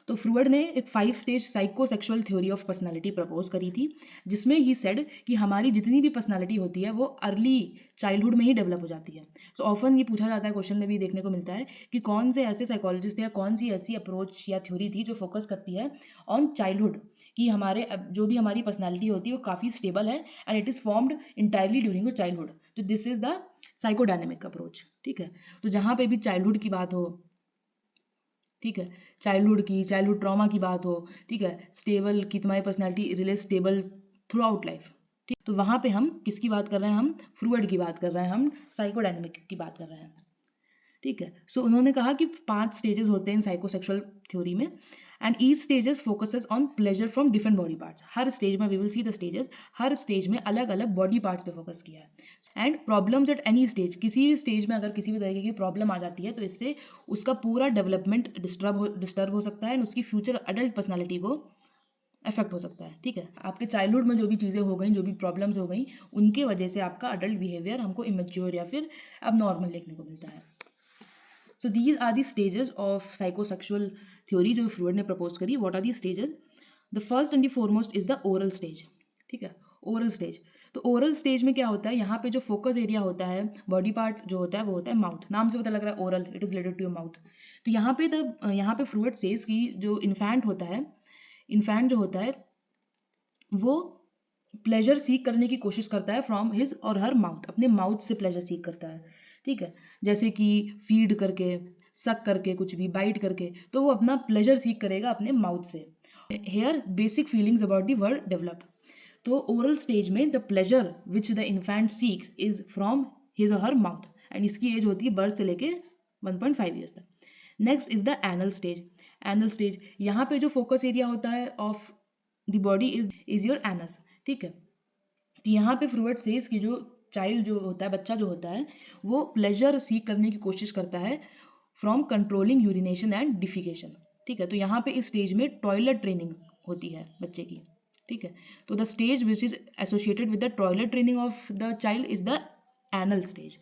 तो फ्रूड ने एक 5 stage psychosexual theory of personality propose करी थी, जिसमें ही said कि हमारी जितनी भी पर्सनालिटी होती है वो अर्ली चाइल्डहुड में ही डेवलप हो जाती है. सो ऑफन ये पूछा जाता है, क्वेश्चन में भी देखने को मिलता है कि कौन से ऐसे साइकोलॉजिस्ट या कौन सी ऐसी अप्रोच या थ्योरी थी जो फोकस करती है ऑन चाइल्डहुड, कि हमारे जो भी हमारी पर्सनालिटी होती है वो काफ़ी स्टेबल है and it is formed entirely during childhood. तो this is the psychodynamic approach. ठीक है, तो जहाँ पे भी चाइल्डहुड की बात हो, ठीक है, चाइल्डहुड ट्रॉमा की बात हो, ठीक है, स्टेबल की तुम्हारी personality relay stable through out life. ठीक, तो वहाँ पे हम किसकी बात कर रहे हैं? हम फ्रूड की बात कर रहे हैं, हम साइकोडायनेमिक की बात कर रहे हैं. ठीक है, सो उन्होंने कहा कि 5 स्टेजेस होते हैं साइकोसेक्सुअल थ्योरी में and each stages focuses on pleasure from different body parts. हर स्टेज में we will see the stages, हर स्टेज में अलग अलग बॉडी पार्ट्स पे फोकस किया है. And problems at any stage, किसी भी स्टेज में अगर किसी भी तरीके की प्रॉब्लम आ जाती है तो इससे उसका पूरा डेवलपमेंट डिस्टर्ब हो सकता है एंड उसकी फ्यूचर अडल्ट पर्सनैलिटी को इफेक्ट हो सकता है. ठीक है, आपके चाइल्डहुड में जो भी चीज़ें हो गई, जो भी प्रॉब्लम्स हो गई, उनके वजह से आपका अडल्ट बिहेवियर हमको इमेच्योर या फिर अब नॉर्मल देखने को मिलता है. So these are the stages of psychosexual theory जो फ्रूड ने प्रपोज करी. What are these stages? The first and the foremost is the oral stage. ठीक है, ओरल स्टेज. तो ओरल स्टेज में क्या होता है? यहाँ पे जो फोकस एरिया होता है, बॉडी पार्ट जो होता है वो होता है माउथ. नाम से पता लग रहा है oral, it is related to your mouth. तो यहाँ पे फ्रूड सेज कि जो इन्फेंट होता है इन्फेंट जो होता है वो प्लेजर सीक करने की कोशिश करता है फ्रॉम हिज और हर माउथ, अपने माउथ से प्लेजर सीक करता है, ठीक है, जैसे कि फीड करके, सक करके, कुछ भी बाइट करके, तो वो अपना प्लेजर सीक करेगा अपने माउथ से। Here basic feelings about the world develop. तो ओरल स्टेज में the pleasure which the infant seeks is from his और हर माउथ, एंड इसकी एज होती है बर्थ से लेके 1.5 ईयर्स तक। Next is the anal stage. Anal stage, यहाँ पे जो फोकस एरिया होता है of the body is your anus, ठीक है। तो यहाँ पे फ्रूट सेज कि जो चाइल्ड जो होता है, बच्चा जो होता है, वो प्लेजर सीक करने की कोशिश करता है from controlling urination and defecation, ठीक है। तो यहाँ पे इस स्टेज में टॉयलेट ट्रेनिंग होती है बच्चे की, ठीक है। तो the stage which is associated with the toilet training of the child is the anal stage.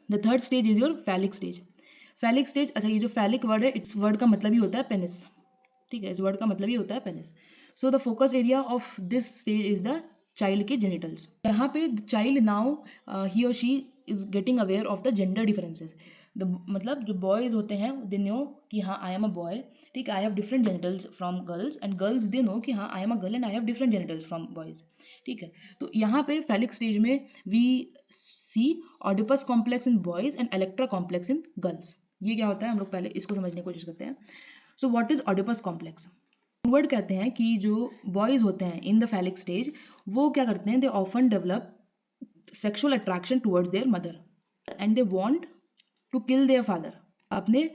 The third stage is your phallic stage. Phallic stage, अच्छा, ये जो फैलिक वर्ड है, इस वर्ड का मतलब ही होता है पेनिस, ठीक है, इस वर्ड का मतलब ही होता है penis. So the focus area of this stage is the child के जेनिटल्स। यहाँ पे चाइल्ड नाउ ही और she is getting aware of the gender differences. मतलब जो बॉयज होते हैं दे नो कि हाँ आई एम अ बॉय, ठीक है, I have different genitals from girls, and girls they know कि हाँ I am a girl and I have different genitals from boys, ठीक है। तो यहाँ पे फैलिक स्टेज में we see Oedipus complex in boys and Electra complex in girls. ये क्या होता है, हम लोग पहले इसको समझने की कोशिश करते हैं। So what is Oedipus complex? Word कहते हैं कि जो बॉयज होते हैं इन द फैलिक स्टेज, वो क्या करते हैं, they often develop sexual attraction towards their mother and they want to kill their father. अपने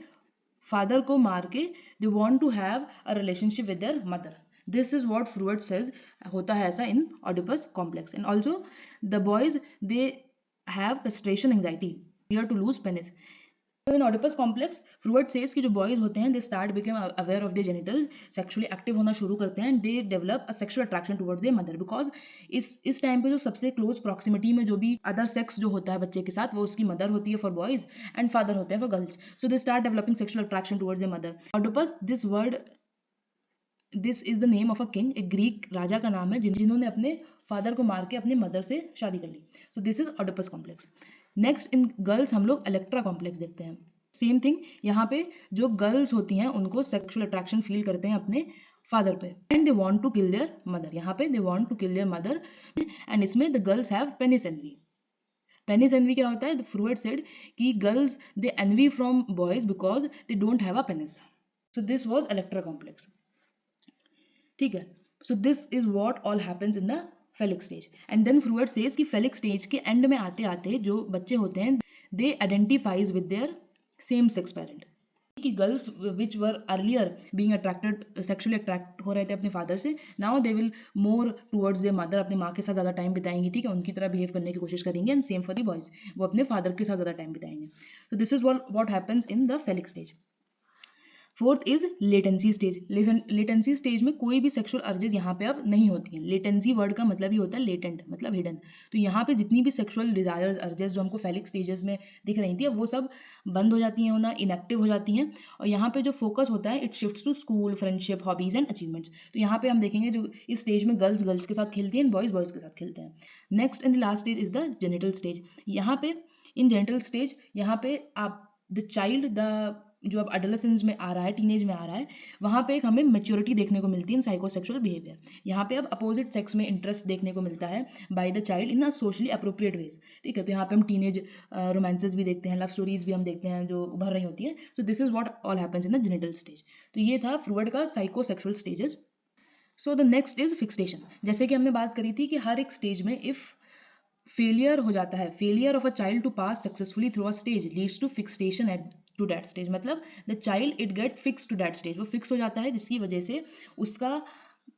फादर को मार के they want to have a relationship with their mother. This is what Freud says होता है ऐसा in Oedipus complex. And also the boys they have castration anxiety, fear to lose penis. In Oedipus complex Freud says कि जो boys होते हैं they start become aware of their genitals, sexually active होना शुरू करते हैं, they develop a sexual attraction towards their mother, because इस time पे जो सबसे क्लोज प्रॉक्सिमिटी में जो भी अदर सेक्स जो होता है बच्चे के साथ, वो उसकी मदर होती है फॉर बॉयज एंड फादर होते हैं for girls. So they start developing sexual attraction towards their mother. Oedipus, this word, this is the name of a king, एक ग्रीक राजा का नाम है जिन्होंने अपने फादर को मार के अपने मदर से शादी कर ली। So this is Oedipus complex. Next in girls हम लोग इलेक्ट्रा कॉम्प्लेक्स देखते हैं। सेम थिंग, यहाँ पे जो गर्ल्स होती हैं उनको सेक्सुअल अट्रैक्शन फील करते हैं अपने फादर पे, and they want to kill their mother. यहाँ पे they want to kill their mother, एंड इसमें the girls have penis envy. Penis envy क्या होता है? फ्रूट सेड कि girls they envy from boys because they don't have a penis. So this was Electra complex, ठीक है। So this is what all happens in the phallic stage. And then Freud says कि phallic stage के and में आते आते जो बच्चे होते हैं they identifies with their same sex parent, कि girls which were earlier being attracted, sexually attract हो रहे थे अपने फादर से, now they will more towards their mother, अपने माँ के साथ ज़्यादा टाइम बिताएंगे, ठीक है, उनकी तरह बिहेव करने की कोशिश करेंगे। And same for the boys, वो अपने फादर के साथ ज़्यादा टाइम बिताएंगे। तो this is what happens in the phallic stage. Fourth is latency stage. Latency stage में कोई भी सेक्सुअल अर्जेस यहाँ पे अब नहीं होती हैं। लेटेंसी वर्ड का मतलब ही होता है लेटेंट, मतलब हिडन। तो यहाँ पे जितनी भी सेक्सुअल डिजायर्स अर्जेस जो हमको फेलिक स्टेजेस में दिख रही थी, अब वो सब बंद हो जाती हैं होना, इनएक्टिव हो जाती हैं। और यहाँ पे जो फोकस होता है it shifts to school, friendship, hobbies and achievements. तो यहाँ पे हम देखेंगे जो इस स्टेज में गर्ल्स गर्ल्स के साथ खेलती हैं, बॉयज बॉयज के साथ खेलते हैं। Next and last stage is the genital stage. यहाँ पे इन जेनिटल स्टेज, यहाँ पे आप द चाइल्ड, द जो अब एडोलेसेंस में आ रहा है, टीनेज में आ रहा है, वहाँ पे एक हमें मैच्योरिटी देखने को मिलती है इन साइकोसेक्सुअल बिहेवियर। यहाँ पे अब अपोजिट सेक्स में इंटरेस्ट देखने को मिलता है by the child in a socially appropriate ways, ठीक है। तो यहाँ पे हम टीनेज रोमांसेस भी देखते हैं, लव स्टोरीज भी हम देखते हैं जो उभर रही होती है। So this is what all happens in the genital stage. तो ये था फ्रूट का psychosexual stages. So the next is fixation. जैसे कि हमने बात करी थी कि हर एक स्टेज में इफ फेलियर हो जाता है, failure of a child to pass successfully through a stage leads to fixation at to that stage. मतलब the child it get fix to that stage, वो फिक्स हो जाता है जिसकी वजह से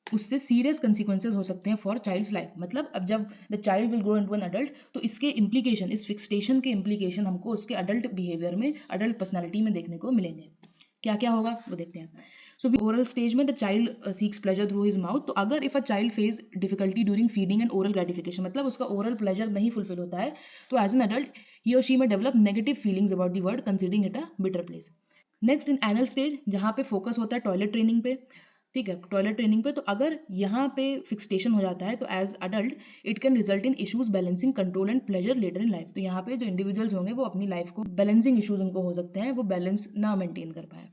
उससे सीरियस कंसिक्वेंसेज हो सकते हैं फॉर चाइल्ड्स लाइफ। मतलब अब जब the child will grow into an adult, तो इसके इम्प्लीकेशन, इस फिक्सेशन के इम्प्लीकेशन हमको उसके अडल्ट बिहेवियर में, अडल्ट पर्सनैलिटी में देखने को मिलेंगे। क्या क्या होगा वो देखते हैं। सो ओरल स्टेज में the child seeks pleasure through his mouth. तो अगर if a child face difficulty during feeding and oral gratification, मतलब उसका ओरल प्लेजर नहीं फुलफिल होता है, तो एज एन अडल्ट ही और शी में develop negative feelings about the world, considering it a bitter place. Next in anal stage, जहाँ पे फोकस होता है टॉयलेट ट्रेनिंग पे, ठीक है, टॉयलेट ट्रेनिंग पे। तो अगर यहाँ पे फिक्सेशन हो जाता है तो as adult it can result in issues balancing control and pleasure later in life. तो यहाँ पे जो इंडिविजुअल्स होंगे वो अपनी लाइफ को बैलेंसिंग इश्यूज उनको हो सकते हैं, वो बैलेंस ना मेंटेन कर पाए।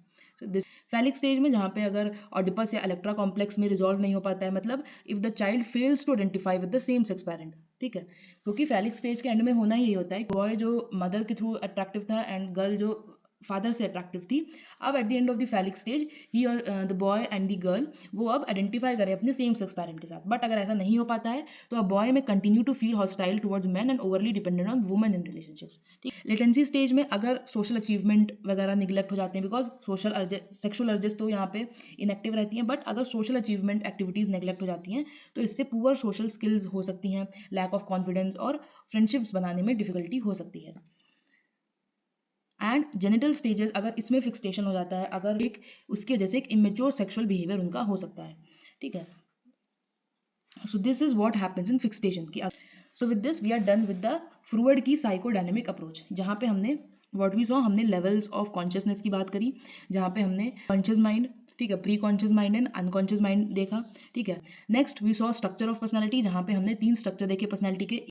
फैलिक स्टेज में जहाँ पे अगर ऑडिपस या इलेक्ट्रा कॉम्प्लेक्स में रिजॉल्व नहीं हो पाता है, मतलब if the child fails to identify with the same sex parent, ठीक है, क्योंकि फैलिक स्टेज के एंड में होना ही यही होता है, बॉय जो मदर के थ्रू अट्रैक्टिव था एंड गर्ल जो फादर से अट्रैक्टिव थी, अब at the end of the phallic stage ही और the boy and the girl वो अब आइडेंटिफाई करें अपने सेम सेक्स पेरेंट के साथ, बट अगर ऐसा नहीं हो पाता है तो अब बॉय में continue to feel hostile towards man and overly dependent on women in relationships. Latency stage में अगर सोशल अचीवमेंट वगैरह निगलेक्ट हो जाते हैं, बिकॉज सोशल सेक्सुअल अर्जेस तो यहाँ पे इनएक्टिव रहती हैं, बट अगर सोशल अचीवमेंट एक्टिविटीज नेगलेक्ट हो जाती हैं तो इससे पुअर सोशल स्किल्स हो सकती हैं, लैक ऑफ कॉन्फिडेंस और फ्रेंडशिप्स बनाने में डिफिकल्टी हो सकती है। एंड जेनिटल स्टेजेस अगर इसमें फिक्सेशन हो जाता है, अगर एक उसकी वजह से एक इमेच्योर सेक्सुअल बिहेवियर उनका हो सकता है, ठीक है। So this is what happens in fixation की। So with this we are done with the Freud की साइकोडायनेमिक अप्रोच, जहाँ पे हमने व्हाट वी सॉ, हमने लेवल्स ऑफ कॉन्शियसनेस की बात करी, जहाँ पे हमने कॉन्शियस माइंड, ठीक है, pre conscious mind and unconscious mind देखा, ठीक है। Next we saw structure of personality, जहाँ पे हमने 3 स्ट्रक्चर देखे पर्सनैलिटी के,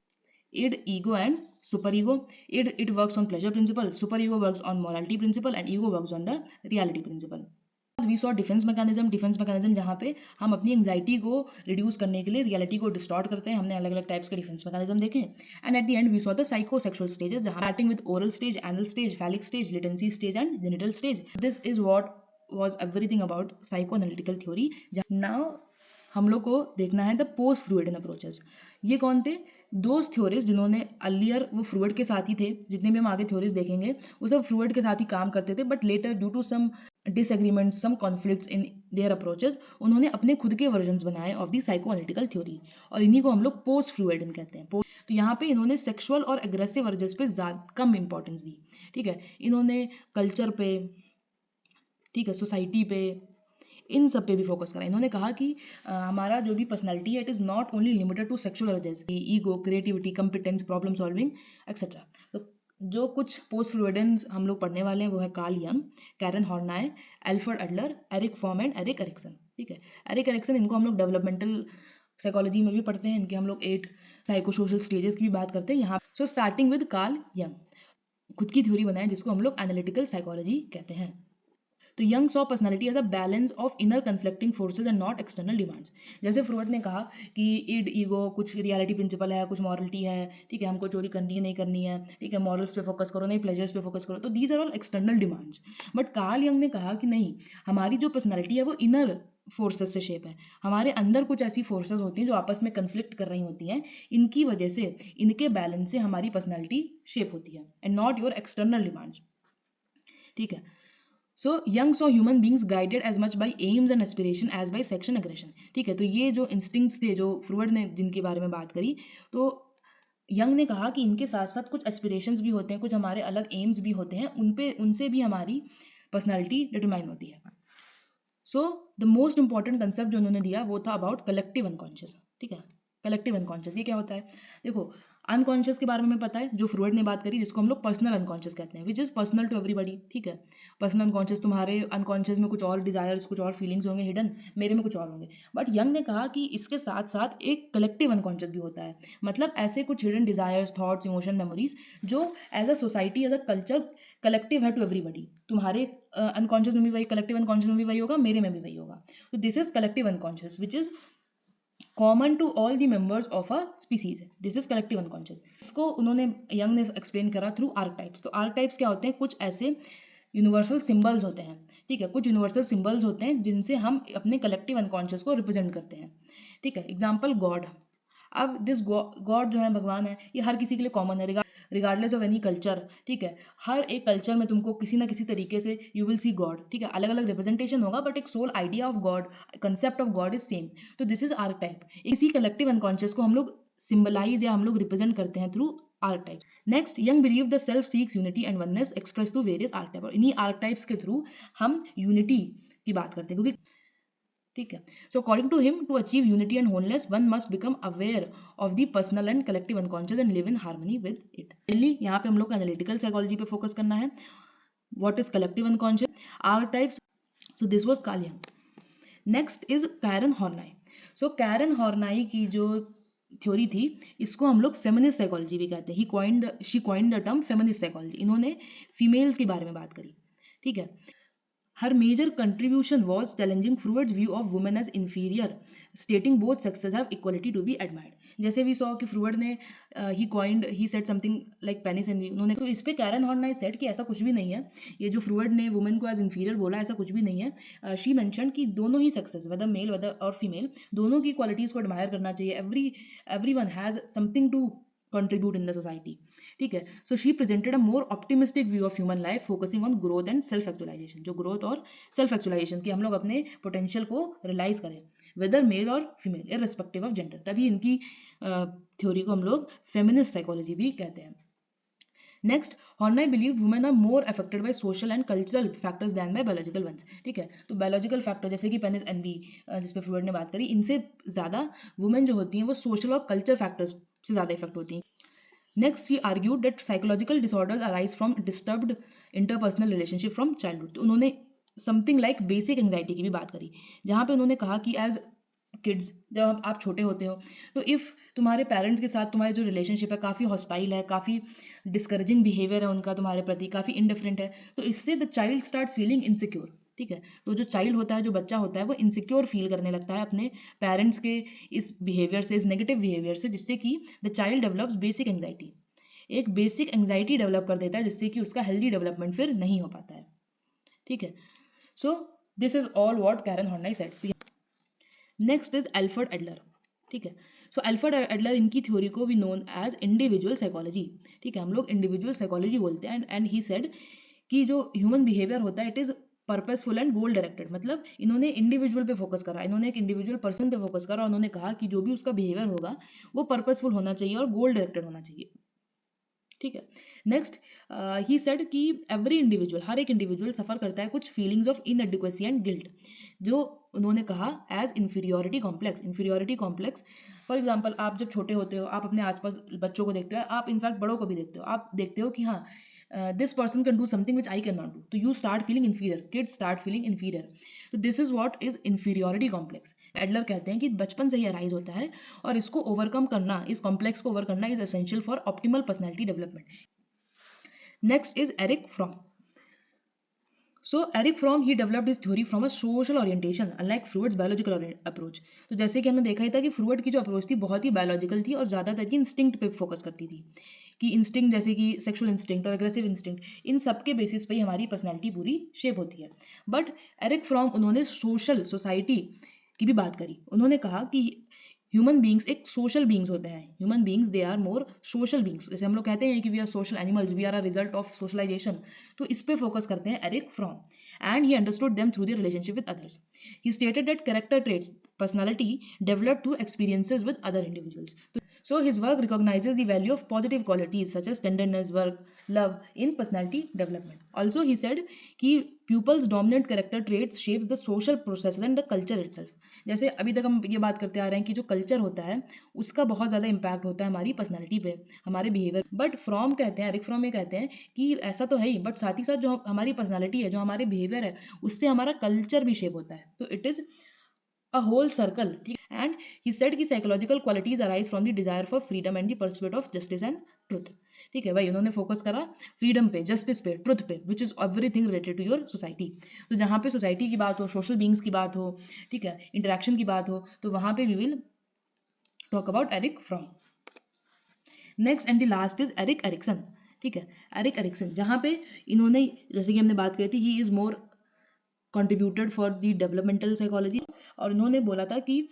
id, ego and super ego. It works on pleasure principle, super ego works on morality principle and ego works on the reality principle. We saw defence mechanism जहाँ पे हम अपनी anxiety को रिड्यूस करने के लिए रियलिटी को डिस्टॉर्ट करते हैं, हमने अलग अलग टाइप्स के डिफेंस मैकेनिज्म देखे। And at the end we saw the psychosexual stages, जहाँ starting with oral stage, anal stage, phallic stage, latency stage and genital stage. This is what was everything about psycho analytical theory. Now हम लोग को देखना है the post फ्रूइडियन approaches. ये कौन थे? Those theories जिन्होंने अर्लियर वो फ्रूइड के साथ ही थे, जितने भी हम आगे थ्योरीज देखेंगे वो सब फ्रूइड के साथ ही काम करते थे, but later due to some disagreements, some conflicts in their approaches, उन्होंने अपने खुद के वर्जन्स बनाए of the psycho analytical theory, और इन्हीं को हम लोग पोस्ट फ्रूइडियन कहते हैं। तो यहाँ पे इन्होंने सेक्सुअल और एग्रेसिव अर्जेस पे ज्यादा कम इंपॉर्टेंस दी, ठीक है। इन्होंने कल्चर पे, ठीक है, सोसाइटी पे, इन सब पे भी फोकस करा। इन्होंने कहा कि हमारा जो भी पर्सनैलिटी है it is not only limited to sexual urges, ego, creativity, competence, problem solving etcetera. तो जो कुछ पोस्ट फ्लूइडेंस हम लोग पढ़ने वाले हैं वो है Carl Jung, Karen Horney, Alfred Adler, Erich Fromm and Erik Erikson, ठीक है। एरिक एरिक्सन, इनको हम लोग डेवलपमेंटल साइकोलॉजी में भी पढ़ते हैं, इनके हम लोग 8 साइकोसोशल स्टेजेस की भी बात करते हैं यहाँ। So starting with Carl Jung, खुद की थ्योरी बनाए जिसको हम लोग एनालिटिकल साइकोलॉजी कहते हैं। तो Jung saw personality as a balance of inner conflicting forces and not external demands. जैसे फ्रूइड ने कहा कि इड, ईगो, कुछ रियलिटी प्रिंसिपल है, कुछ मॉरलिटी है, ठीक है, हमको चोरी करनी है नहीं करनी है, ठीक है, मॉरल्स पे फोकस करो नहीं प्लेजर्स पे फोकस करो, तो these are all external demands. But Carl Jung ने कहा कि नहीं, हमारी जो पर्सनैलिटी है वो इनर फोर्सेस से शेप है, हमारे अंदर कुछ ऐसी फोर्सेस होती हैं जो आपस में कन्फ्लिक्ट कर रही होती हैं, इनकी वजह से, इनके बैलेंस से हमारी पर्सनैलिटी शेप होती है and not your external demands, ठीक है। So young saw human beings guided as much by aims and aspiration as by sexual aggression, ठीक है। तो ये जो इंस्टिंक्ट्स थे जो फ्रूइड ने जिनके बारे में बात करी, तो यंग ने कहा कि इनके साथ साथ कुछ एस्पिरेशंस भी होते हैं, कुछ हमारे अलग एम्स भी होते हैं, उनसे भी हमारी पर्सनालिटी डिटरमाइन होती है। So the most important concept जो उन्होंने दिया वो था अबाउट कलेक्टिव अनकॉन्शियस, ठीक है। कलेक्टिव अनकॉन्शियस ये क्या होता है? देखो, अनकॉन्शियस के बारे में पता है, जो फ्रूइड ने बात करी जिसको हम लोग पर्सनल अनकॉन्शियस कहते हैं, which is personal to everybody, ठीक है। पर्सनल अनकॉन्शियस, तुम्हारे अनकॉन्शियस में कुछ और डिजायर्स, कुछ और फीलिंग्स होंगे हिडन, मेरे में कुछ और होंगे। बट यंग ने कहा कि इसके साथ साथ एक कलेक्टिव अनकॉन्शियस भी होता है, मतलब ऐसे कुछ hidden desires, thoughts, emotion, memories जो as a society, as a culture collective है टू एवरीबडी। तुम्हारे अनकॉन्शियस में भी वही, कलेक्टिव अनकॉन्शियस में भी वही होगा, मेरे में भी वही होगा। तो this is collective unconscious which is common to all the members of a species. This is collective unconscious. इसको उन्होंने, यंग ने एक्सप्लेन करा थ्रू आर्कटाइप्स। तो आर्कटाइप्स क्या होते हैं? कुछ ऐसे यूनिवर्सल सिंबल्स होते हैं, ठीक है, कुछ यूनिवर्सल सिंबल्स होते हैं जिनसे हम अपने कलेक्टिव अनकॉन्शियस को रिप्रेजेंट करते हैं, ठीक है। Example God. अब दिस गॉड जो है, भगवान है, ये हर किसी के लिए कॉमन है, रिगार्डलेस ऑफ एनी कल्चर, ठीक है। हर एक कल्चर में तुमको किसी ना किसी तरीके से यू विल सी गॉड, ठीक है। अलग अलग रिप्रेजेंटेशन होगा बट एक soul idea of God, concept of God is same. तो दिस इज आर्कटाइप। इसी कलेक्टिव अनकॉन्शियस को हम लोग सिंबलाइज या हम लोग रिप्रेजेंट करते हैं through archetype. Next, Jung believe the self seeks unity and oneness express through various archetype. और इन्हीं आर्कटाइप्स के थ्रू हम यूनिटी की बात करते हैं, क्योंकि ठीक है। So according to him, to achieve unity and wholeness one must become aware of the personal and collective unconscious and live in harmony with it. Mainly यहाँ पे हम लोग को एनालिटिकल साइकोलॉजी पे फोकस करना है। What is collective unconscious, archetypes. So this was Carl Jung. Next is Karen Horney. So Karen Horney की जो थ्योरी थी, इसको हम लोग फेमिनिस्ट साइकोलॉजी भी कहते हैं। She coined the term feminist psychology. इन्होंने फीमेल्स के बारे में बात करी, ठीक है। Her major contribution was challenging Freud's view of women as inferior, stating both sexes have equality to be admired. जैसे भी सो कि फ्रूड ने he said something like penis envy, उन्होंने तो इस पे कैरन हॉर्न ने सेड कि ऐसा कुछ भी नहीं है, ये जो फ्रूड ने वुमेन को एज इंफीरियर बोला ऐसा कुछ भी नहीं है. शी मेंशन कि दोनों ही सेक्सेस वेदर मेल वेदर और फीमेल दोनों की क्वालिटीज को एडमायर करना चाहिए. Everyone has something to contribute in the society. ठीक है. So she presented a more optimistic view of human life focusing on growth and self actualization. जो growth और self actualization कि हम लोग अपने potential को realize करें whether male और female irrespective of gender. तभी इनकी थ्योरी को हम लोग feminist psychology भी कहते हैं. Next, Horney believe women are more affected by social and cultural factors than by biological ones. ठीक है. तो बायोलॉजिकल फैक्टर जैसे कि पेनिस एनवी जिस पे फ्रूड ने बात करी, इनसे ज़्यादा वुमेन जो होती हैं वो सोशल और कल्चर फैक्टर्स से ज़्यादा इफेक्ट होती हैं. Next, he argued that psychological disorders arise from disturbed interpersonal relationship from childhood. तो उन्होंने समथिंग लाइक बेसिक एंग्जाइटी की भी बात करी, जहाँ पे उन्होंने कहा कि एज किड्स जब आप छोटे होते हो तो इफ़ तुम्हारे पेरेंट्स के साथ तुम्हारे जो रिलेशनशिप है काफ़ी हॉस्टाइल है, काफ़ी डिस्करेजिंग बिहेवियर है उनका तुम्हारे प्रति, काफ़ी इनडिफरेंट है, तो इससे the child starts feeling insecure. ठीक है. तो जो चाइल्ड होता है, जो बच्चा होता है, वो इनसिक्योर फील करने लगता है अपने पेरेंट्स के इस बिहेवियर से, इस नेगेटिव बिहेवियर से, जिससे कि the child develops basic anxiety. एक बेसिक एंग्जाइटी डेवलप कर देता है जिससे कि उसका हेल्दी डेवलपमेंट फिर नहीं हो पाता है. ठीक है. So this is all what Karen Horney said. Next is Alfred Adler. ठीक है. सो एल्फ्रेड एडलर, इनकी थ्योरी को भी नोन एज इंडिविजुअल साइकोलॉजी. ठीक है. हम लोग इंडिविजुअल साइकोलॉजी बोलते हैं. एंड ही सेड कि जो ह्यूमन बिहेवियर होता है it is purposeful and goal directed. मतलब इन्होंने इंडिविजुअल पे फोकस करा, इन्होंने एक इंडिविजुअल पर्सन पे फोकस करा. उन्होंने कहा कि जो भी उसका बिहेवियर होगा वो पर्पसफुल होना चाहिए और गोल डायरेक्टेड होना चाहिए. ठीक है. नेक्स्ट, ही सेड कि एवरी इंडिविजुअल, हर एक इंडिविजुअल सफर करता है कुछ feelings of inadequacy and guilt, जो उन्होंने कहा as inferiority complex. Inferiority complex, for example आप जब छोटे होते हो, आप अपने आसपास बच्चों को देखते हो, आप इनफैक्ट बड़ों को भी देखते हो, आप देखते हो कि हाँ this person can do something which I can not do, तो you start feeling inferior, kids start feeling inferior. तो this is what is inferiority complex. Adler कहते हैं कि बचपन से ही अराइज होता है और इसको ओवरकम करना, इस कॉम्प्लेक्स को ओवर करना is essential for optimal personality development. Next is Eric Fromm. So Eric Fromm, he developed his theory from a social orientation, unlike Freud's biological approach. तो जैसे कि हमने देखा ही था कि फ्रूड की जो अप्रोच थी बहुत ही बायोलॉजिकल थी और ज़्यादातर की इंस्टिंक्ट पे फोकस करती थी, कि इंस्टिंक्ट जैसे कि सेक्सुअल इंस्टिंक्ट और एग्रेसिव इंस्टिंक्ट, इन सब के बेसिस पे ही हमारी पर्सनैलिटी पूरी शेप होती है. बट एरिक फ्रॉम, उन्होंने सोशल सोसाइटी की भी बात करी. उन्होंने कहा कि ह्यूमन बींग्स एक सोशल बींग्स होते हैं. Human beings they are more social beings. जैसे हम लोग कहते हैं कि we are social animals, we are a result of socialization. तो इस पे फोकस करते हैं Erich Fromm. And he understood them through the relationship with others. He stated that character traits, personality develop through experiences with other individuals. So his work recognizes the value of positive qualities such as tenderness, work, love in personality development. Also he said कि pupils' dominant character traits shapes the social processes and the culture itself. जैसे अभी तक हम ये बात करते आ रहे हैं कि जो कल्चर होता है उसका बहुत ज़्यादा इम्पैक्ट होता है हमारी पर्सनैलिटी पे, हमारे बिहेवियर. बट फ्रॉम कहते हैं, एरिक फ्रॉम ये कहते हैं कि ऐसा तो है ही, बट साथ ही साथ जो हमारी पर्सनैलिटी है, जो हमारे बिहेवियर है, उससे हमारा कल्चर भी शेप होता है. तो it is a whole circle. And he said कि psychological qualities arise from the desire for freedom and the pursuit of justice and truth. ठीक है भाई, उन्होंने फोकस करा फ्रीडम पे, जस्टिस पे, ट्रुथ पे, which is everything related to your society. तो जहाँ पे सोसाइटी की बात हो, सोशल बींग्स की बात हो, ठीक है, इंटरेक्शन की बात हो, तो वहाँ पे we will talk about Erich Fromm. Next and the last is Erik Erikson. ठीक है. एरिक एरिक्सन, जहाँ पे इन्होंने, जैसे कि हमने बात करी थी, he is more contributed for the developmental psychology. और उन्होंने बोला था कि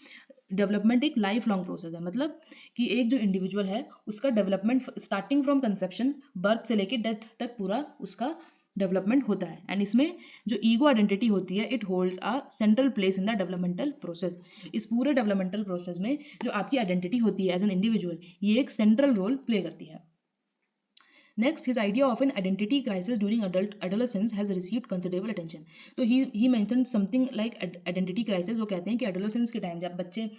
डेवलपमेंट एक लाइफ लॉन्ग प्रोसेस है. मतलब कि एक जो इंडिविजुअल है उसका development starting from conception, birth से लेके डेथ तक पूरा उसका डेवलपमेंट होता है. एंड इसमें जो ईगो आइडेंटिटी होती है, it holds a central place in the developmental process. इस पूरे डेवलपमेंटल प्रोसेस में जो आपकी आइडेंटिटी होती है एज एन इंडिविजुअल, ये एक सेंट्रल रोल प्ले करती है. Next, his idea of an identity crisis during adolescence has received considerable attention. तो he mentioned something like identity crisis. वो कहते हैं कि adolescence के टाइम जब बच्चे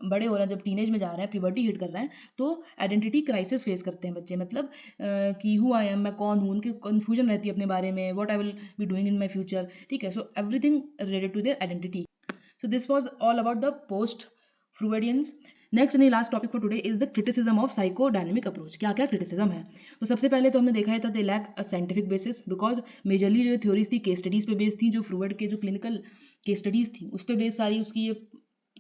बड़े हो रहे हैं, जब टीनेज में जा रहे हैं, प्यूबर्टी हिट कर रहे हैं, तो आइडेंटिटी क्राइसिस फेस करते हैं बच्चे. मतलब कि हु आई एम, मैं कौन हूँ, उनकी कन्फ्यूजन रहती है अपने बारे में, what I will be doing in my future. ठीक है. So everything related to their identity. So this was all about the post Freudians. Next and last topic for today is the criticism of psychodynamic approach. क्या क्या criticism है? तो सबसे पहले तो हमने देखा है था they lack a scientific basis, because majorly जो थ्योरीज थी केस स्टडीज पे बेस्ड थी, जो फ्रूइड के जो क्लिनिकल केस स्टडीज थी उस पे बेस्ड सारी उसकी ये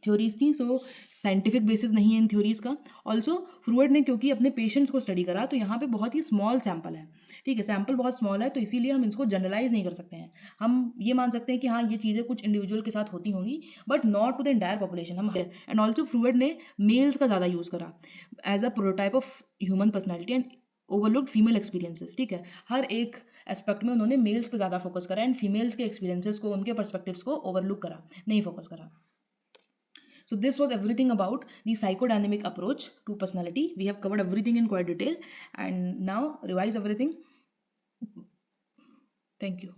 थ्योरीज थी। सो साइंटिफिक बेसिस नहीं है इन थ्योरीज का। ऑल्सो फ्रूइड ने क्योंकि अपने पेशेंट्स को स्टडी करा, तो यहाँ पे बहुत ही स्मॉल सैंपल है, ठीक है, सैंपल बहुत स्मॉल है, तो इसीलिए हम इसको जनरलाइज नहीं कर सकते हैं। हम ये मान सकते हैं कि हाँ ये चीज़ें कुछ इंडिविजुअल के साथ होती होंगी, but not to the entire population. Hmm and also Freud ने मेल्स का ज़्यादा यूज़ करा as a prototype of human personality and overlook female experiences, ठीक है। हर एक एस्पेक्ट में उन्होंने मेल्स पे ज़्यादा फोकस करा एंड फीमेल्स के एक्सपीरियंसेस को, उनके पर्सपेक्टिव्स को ओवरलुक करा, नहीं फोकस करा। So this was everything about the psychodynamic approach to personality. We have covered everything in quite detail and now revise everything. Thank you.